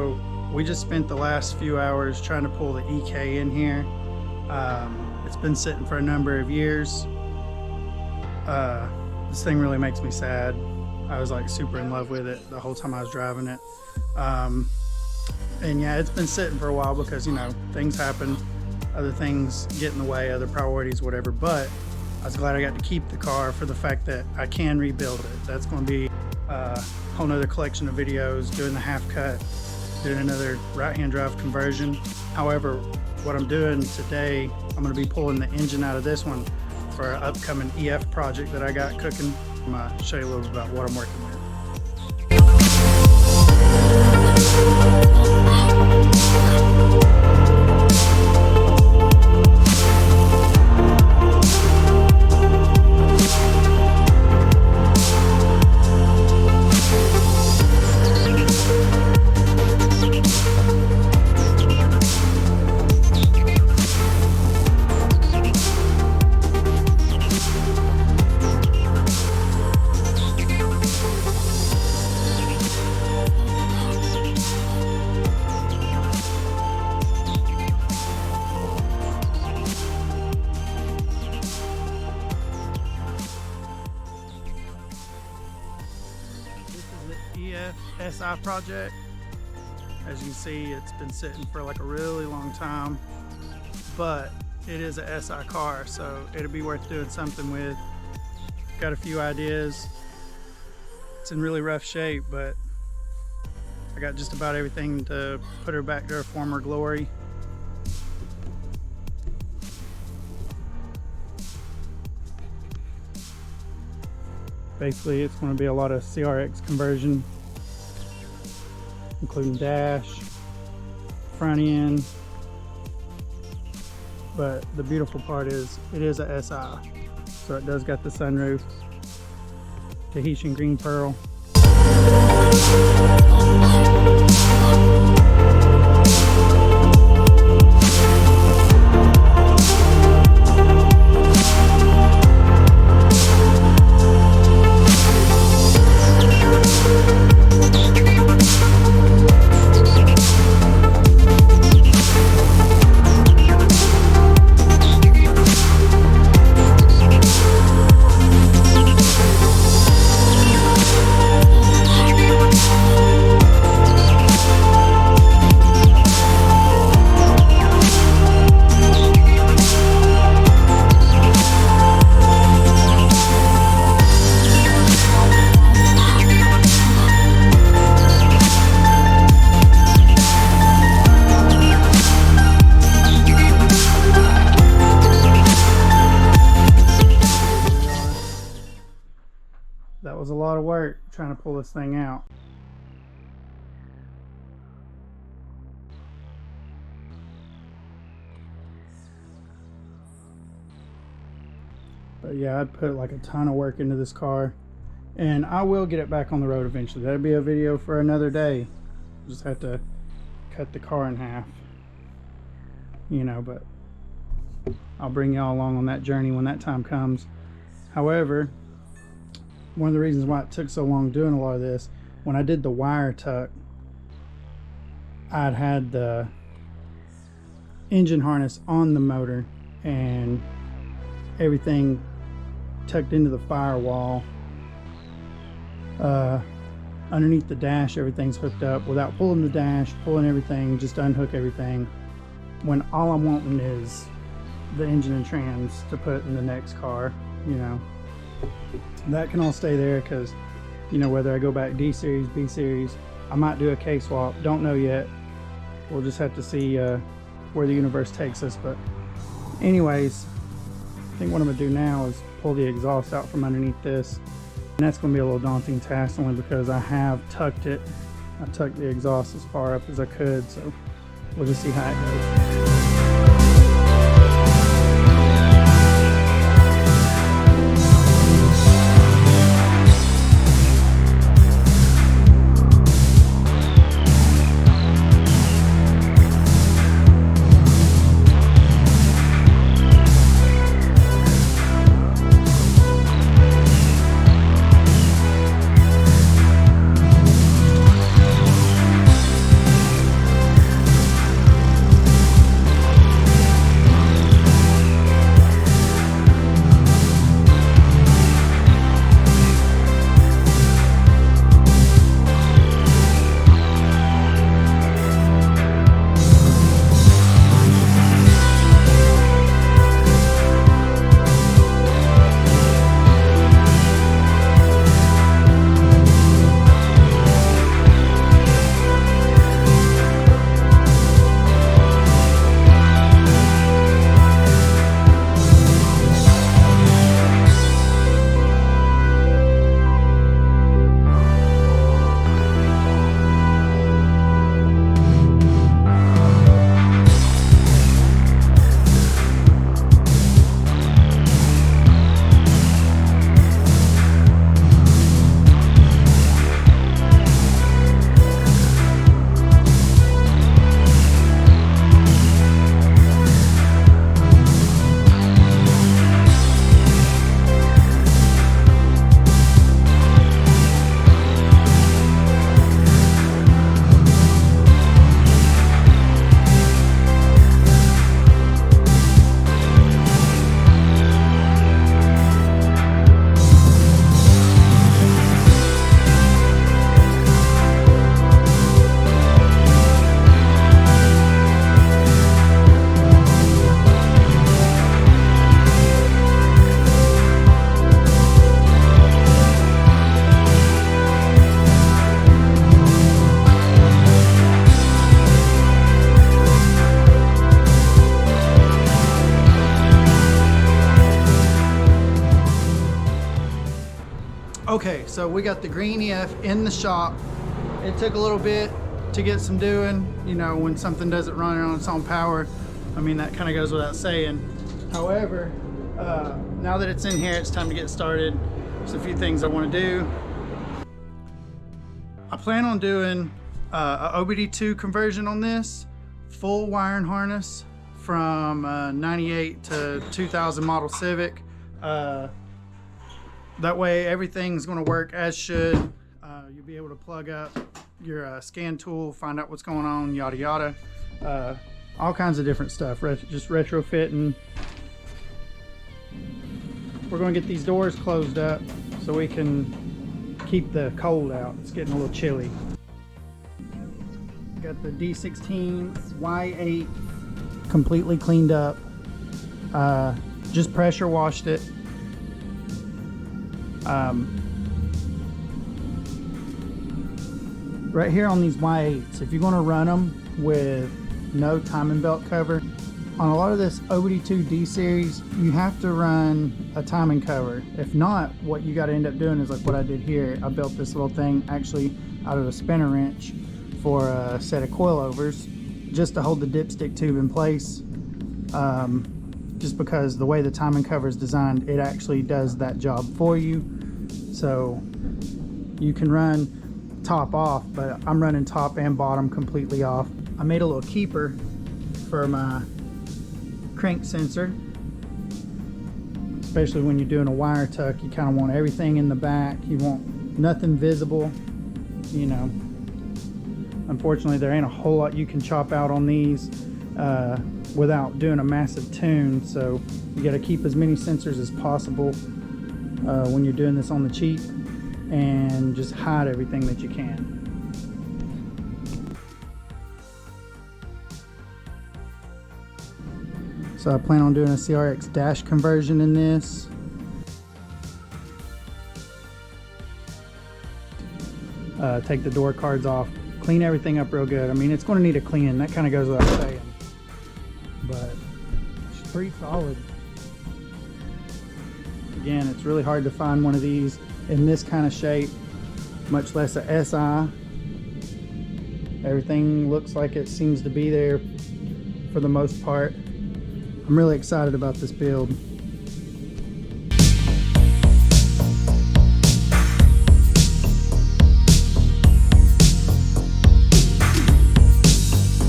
So we just spent the last few hours trying to pull the EK in here. It's been sitting for a number of years. This thing really makes me sad. I was like super in love with it the whole time I was driving it. And yeah, it's been sitting for a while because, you know, things happen, other things get in the way, other priorities, whatever. But I was glad I got to keep the car for the fact that I can rebuild it. That's going to be a whole nother collection of videos, doing the half cut, doing another right-hand drive conversion. However, what I'm doing today, I'm going to be pulling the engine out of this one for an upcoming EF project that I got cooking. I'm going to show you a little bit about what I'm working with. EF SI project. As you can see, it's been sitting for like a really long time, but it is a SI car, so it'll be worth doing something with. Got a few ideas. It's in really rough shape, but I got just about everything to put her back to her former glory. Basically, it's going to be a lot of CRX conversion, including dash, front end. But the beautiful part is it is a SI, so it does got the sunroof, Tahitian green pearl. That was a lot of work trying to pull this thing out. But yeah, I'd put like a ton of work into this car, and I will get it back on the road eventually. That'll be a video for another day. Just have to cut the car in half, you know, but I'll bring y'all along on that journey when that time comes. However, one of the reasons why it took so long doing a lot of this, when I did the wire tuck, I'd had the engine harness on the motor and everything tucked into the firewall. Underneath the dash, everything's hooked up without pulling the dash, pulling everything, just unhook everything, when all I'm wanting is the engine and trans to put in the next car, you know. That can all stay there because, you know, whether I go back D series, B series, I might do a K swap, don't know yet. We'll just have to see where the universe takes us. But anyways, I think what I'm gonna do now is pull the exhaust out from underneath this, and that's gonna be a little daunting task only because I have tucked it. I tucked the exhaust as far up as I could, so we'll just see how it goes. Okay, so we got the green EF in the shop. It took a little bit to get some doing. You know, when something doesn't run on its own power, I mean, that kind of goes without saying. However, now that it's in here, it's time to get started. There's a few things I want to do. I plan on doing a OBD2 conversion on this, full wiring harness from 98 to 2000 model Civic. That way everything's going to work as should. You'll be able to plug up your scan tool, find out what's going on, yada yada. All kinds of different stuff, just retrofitting. We're going to get these doors closed up so we can keep the cold out. It's getting a little chilly. Got the D16 Y8 completely cleaned up. Just pressure washed it. Right here on these Y8s, if you're going to run them with no timing belt cover, on a lot of this OBD2 D series, you have to run a timing cover. If not, what you got to end up doing is like what I did here. I built this little thing actually out of a spinner wrench for a set of coilovers just to hold the dipstick tube in place. Just because the way the timing cover is designed, it actually does that job for you. So you can run top off, but I'm running top and bottom completely off. I made a little keeper for my crank sensor, especially when you're doing a wire tuck. You kind of want everything in the back. You want nothing visible, you know. Unfortunately, there ain't a whole lot you can chop out on these without doing a massive tune, so you got to keep as many sensors as possible when you're doing this on the cheap, and just hide everything that you can. So I plan on doing a CRX dash conversion in this. Take the door cards off, clean everything up real good. I mean, it's going to need a cleaning, that kind of goes without saying, but it's pretty solid. Again, it's really hard to find one of these in this kind of shape, much less a SI. Everything looks like it seems to be there for the most part. I'm really excited about this build.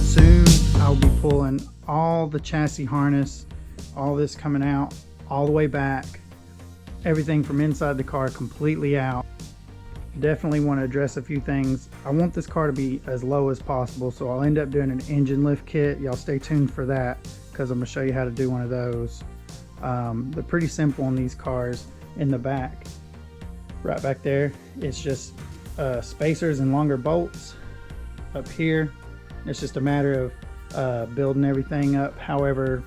Soon I'll be pulling all the chassis harness, all this coming out, all the way back, everything from inside the car completely out. Definitely want to address a few things. I want this car to be as low as possible, so I'll end up doing an engine lift kit. Y'all stay tuned for that, because I'm going to show you how to do one of those. They're pretty simple on these cars. In the back, right back there, it's just spacers and longer bolts. Up here, it's just a matter of building everything up however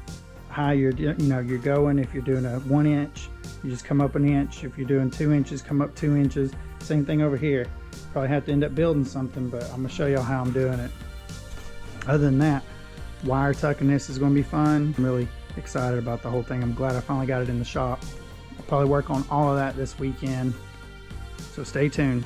high you're going. If you're doing a 1 inch, you just come up an inch. If you're doing 2 inches, come up 2 inches. Same thing over here. Probably have to end up building something, but I'm going to show y'all how I'm doing it. Other than that, wire tucking this is going to be fun. I'm really excited about the whole thing. I'm glad I finally got it in the shop. I'll probably work on all of that this weekend, so stay tuned.